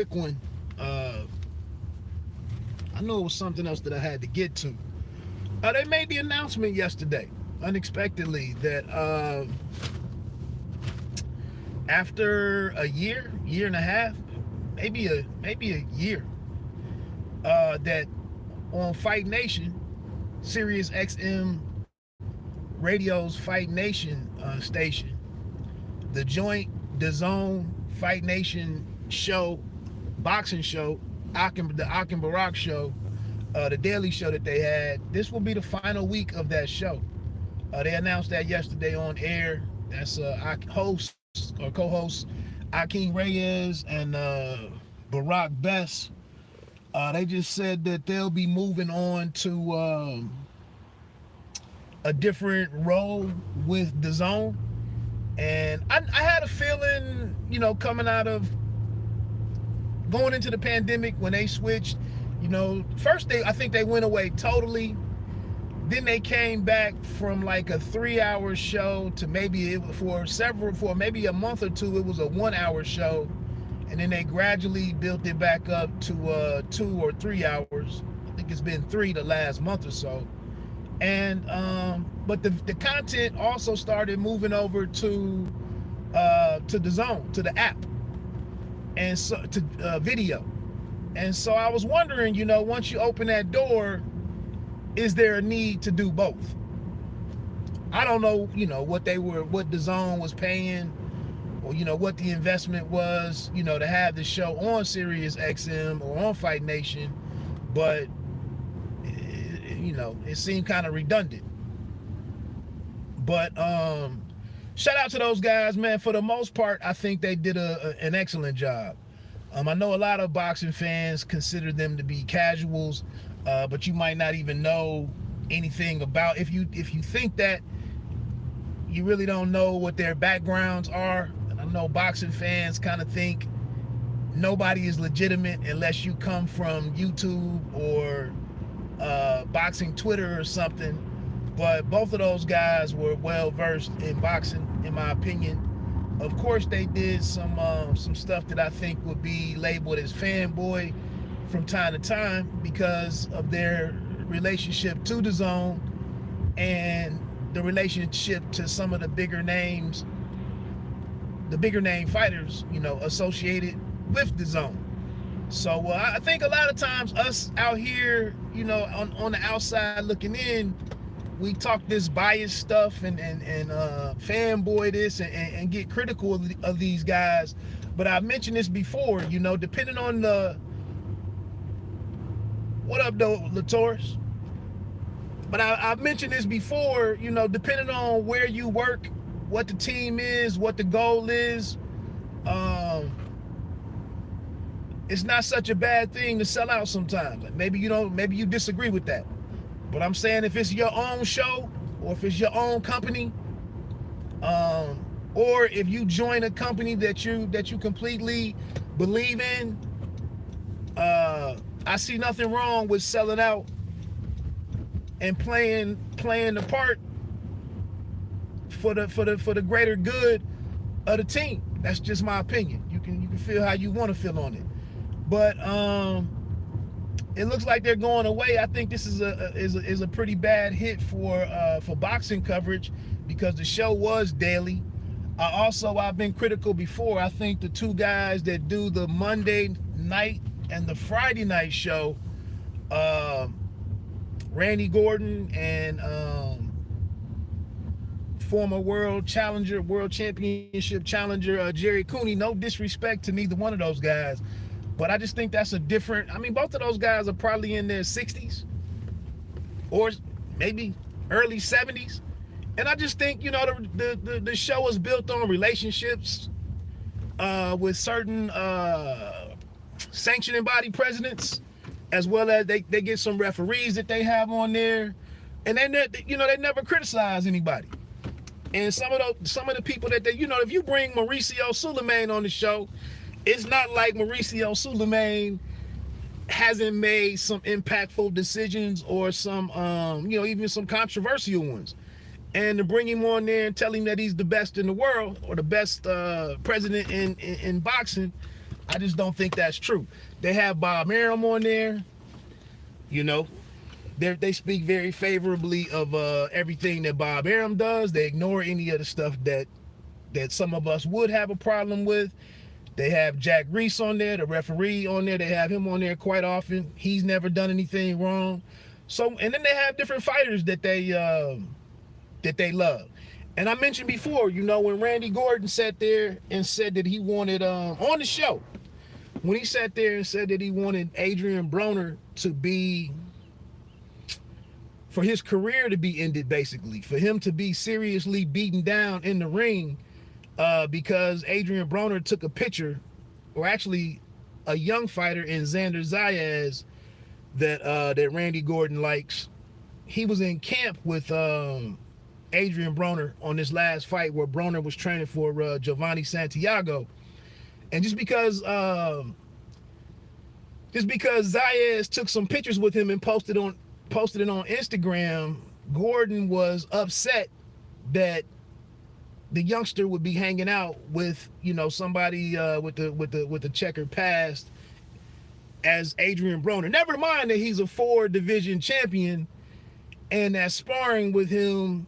quick one. I know it was something else that I had to get to. They made the announcement yesterday, unexpectedly, that after a year and a half, maybe a year, that on Fight Nation, Sirius XM Radio's Fight Nation station, the joint DAZN Fight Nation show, boxing show, the Ak and Barak show, the daily show that they had, this will be the final week of that show. They announced that yesterday on air. That's host or co-host Akeem Reyes and Barack Best. They just said that they'll be moving on to a different role with DAZN. And I had a feeling, coming out of going into the pandemic when they switched, first I think they went away totally. Then they came back from like a 3-hour show to maybe for maybe a month or two, it was a 1-hour show. And then they gradually built it back up to 2 or 3 hours. I think it's been 3 the last month or so. And but the content also started moving over to DAZN, to the app, and so to video. And so I was wondering, once you open that door, is there a need to do both? I don't know, what DAZN was paying, or what the investment was, to have the show on Sirius XM or on Fight Nation, but it seemed kind of redundant. But shout out to those guys, man. For the most part, I think they did an excellent job. I know a lot of boxing fans consider them to be casuals, but you might not even know anything about. If you think that, you really don't know what their backgrounds are. And I know boxing fans kind of think nobody is legitimate unless you come from YouTube or boxing Twitter or something. But both of those guys were well versed in boxing, in my opinion. Of course, they did some stuff that I think would be labeled as fanboy from time to time because of their relationship to DAZN and the relationship to some of the bigger names, the bigger name fighters, associated with DAZN. So I think a lot of times us out here, on the outside looking in, we talk this biased stuff and fanboy this and get critical of these guys. But I've mentioned this before, depending on what up though, Latoris? But I've mentioned this before, depending on where you work, what the team is, what the goal is, it's not such a bad thing to sell out sometimes. Like maybe you disagree with that. But I'm saying if it's your own show or if it's your own company, or if you join a company that you completely believe in, I see nothing wrong with selling out and playing the part for the greater good of the team. That's just my opinion. You can feel how you want to feel on it. But it looks like they're going away. I think this is a pretty bad hit for boxing coverage because the show was daily. I've been critical before. I think the two guys that do the Monday night and the Friday night show, Randy Gordon and former world championship challenger Jerry Cooney. No disrespect to neither one of those guys, but I just think that's a different. I mean, both of those guys are probably in their 60s or maybe early 70s, and I just think the show is built on relationships with certain sanctioning body presidents, as well as they get some referees that they have on there, and they never criticize anybody. And some of the people that if you bring Mauricio Sulaiman on the show, it's not like Mauricio Sulaiman hasn't made some impactful decisions or some even some controversial ones. And to bring him on there and tell him that he's the best in the world or the best president in boxing, I just don't think that's true. They have Bob Arum on there. You know, they speak very favorably of everything that Bob Arum does. They ignore any of the stuff that some of us would have a problem with. They have Jack Reese on there, the referee on there. They have him on there quite often. He's never done anything wrong. So, and then they have different fighters that they love. And I mentioned before, you know, when Randy Gordon sat there and said that he wanted on the show, when he sat there and said that he wanted Adrian Broner to be, for his career to be ended, basically, for him to be seriously beaten down in the ring, because Adrian Broner took a picture, or actually a young fighter in Xander Zayas that Randy Gordon likes. He was in camp with Adrian Broner on this last fight where Broner was training for Giovanni Santiago. And just because Zayas took some pictures with him and posted it on Instagram, Gordon was upset that the youngster would be hanging out with, you know, somebody with the checkered past as Adrian Broner. Never mind that he's a 4-division champion and that sparring with him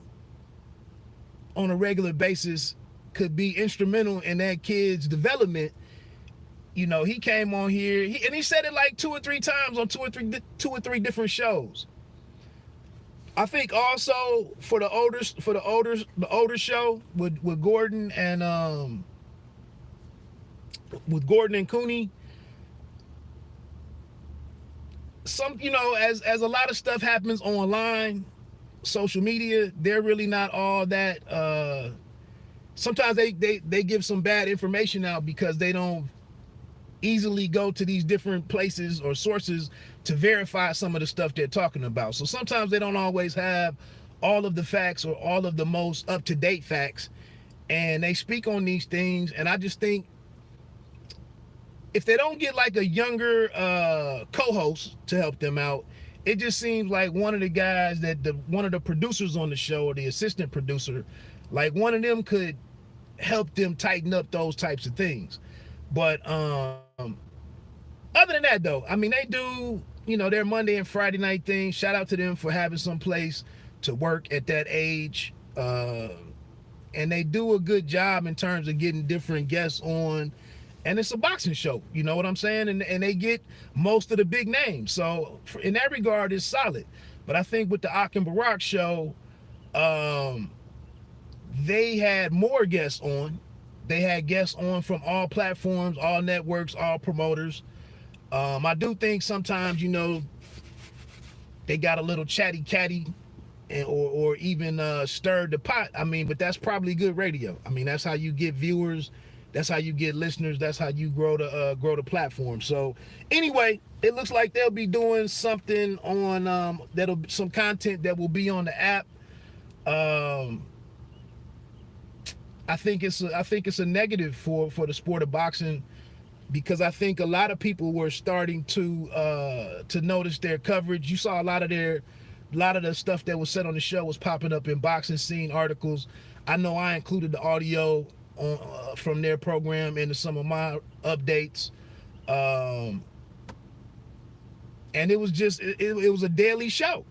on a regular basis could be instrumental in that kid's development. You know, he came on here and he said it like 2 or 3 times on two or three different shows. I think also for the older show with Gordon and Cooney, some, you know, as a lot of stuff happens online, social media, they're really not all that. Sometimes they give some bad information out because they don't easily go to these different places or sources to verify some of the stuff they're talking about. So sometimes they don't always have all of the facts or all of the most up-to-date facts, and they speak on these things. And I just think if they don't get like a younger co-host to help them out, it just seems like one of the guys one of the producers on the show, or the assistant producer, like one of them could help them tighten up those types of things. But other than that, though, I mean, they do, you know, their Monday and Friday night thing. Shout out to them for having some place to work at that age. And they do a good job in terms of getting different guests on. And it's a boxing show, you know what I'm saying? And they get most of the big names. So in that regard, it's solid. But I think with the Ak and Barak show, they had more guests on. They had guests on from all platforms, all networks, all promoters. I do think sometimes, you know, they got a little chatty catty or even stirred the pot. I mean, but that's probably good radio. I mean, that's how you get viewers. That's how you get listeners. That's how you grow the platform. So anyway, it looks like they'll be doing something on some content that will be on the app. I think it's a negative for the sport of boxing, because I think a lot of people were starting to notice their coverage. You saw a lot of the stuff that was said on the show was popping up in Boxing Scene articles. I know I included the audio from their program into some of my updates, and it was just it was a daily show.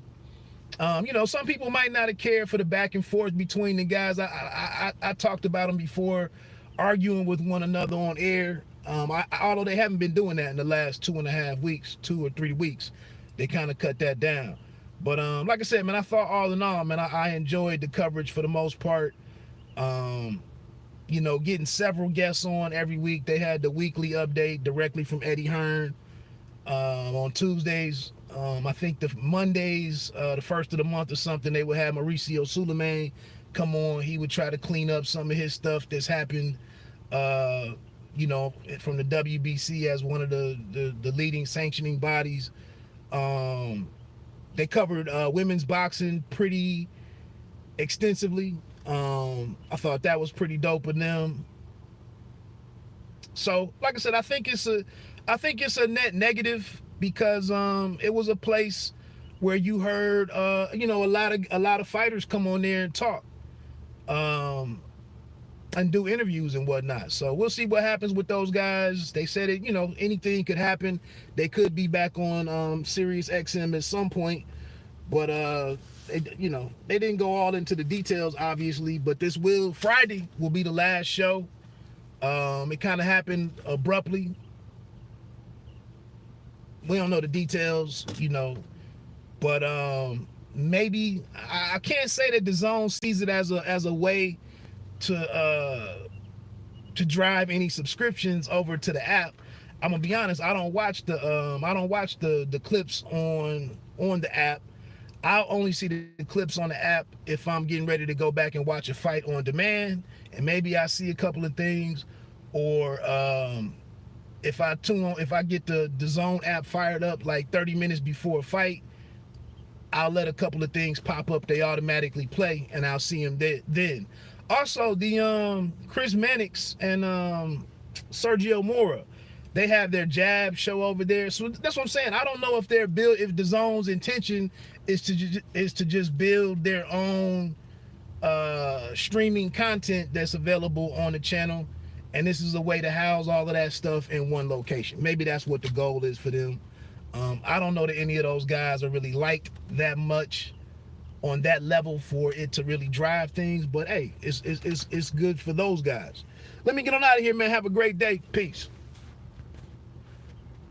You know, some people might not have cared for the back and forth between the guys. I talked about them before, arguing with one another on air. Although they haven't been doing that in the last 2.5 weeks, 2 or 3 weeks, they kind of cut that down. But like I said, man, I thought all in all, man, I enjoyed the coverage for the most part. You know, getting several guests on every week. They had the weekly update directly from Eddie Hearn on Tuesdays. I think the Mondays, the first of the month or something, they would have Mauricio Suleiman come on. He would try to clean up some of his stuff that's happened, you know, from the WBC as one of the leading sanctioning bodies. They covered women's boxing pretty extensively. I thought that was pretty dope of them. So, like I said, I think it's a net negative, because it was a place where you heard you know, a lot of fighters come on there and talk. and do interviews and whatnot. So we'll see what happens with those guys. They said it, anything could happen. They could be back on Sirius XM at some point, but they didn't go all into the details, obviously. But Friday will be the last show. It kind of happened abruptly. We don't know the details, but maybe I can't say that DAZN sees it as a way to drive any subscriptions over to the app. I'm gonna be honest, I don't watch the clips on the app. I'll only see the clips on the app if I'm getting ready to go back and watch a fight on demand, and maybe I see a couple of things, or if I get the DAZN app fired up like 30 minutes before a fight, I'll let a couple of things pop up. They automatically play, and I'll see them then. Also, the Chris Mannix and Sergio Mora, they have their jab show over there. So that's what I'm saying. I don't know if if DAZN's intention is to just build their own streaming content that's available on the channel, and this is a way to house all of that stuff in one location. Maybe that's what the goal is for them. I don't know that any of those guys are really liked that much on that level for it to really drive things, but hey, it's good for those guys. Let me get on out of here, man. Have a great day. Peace.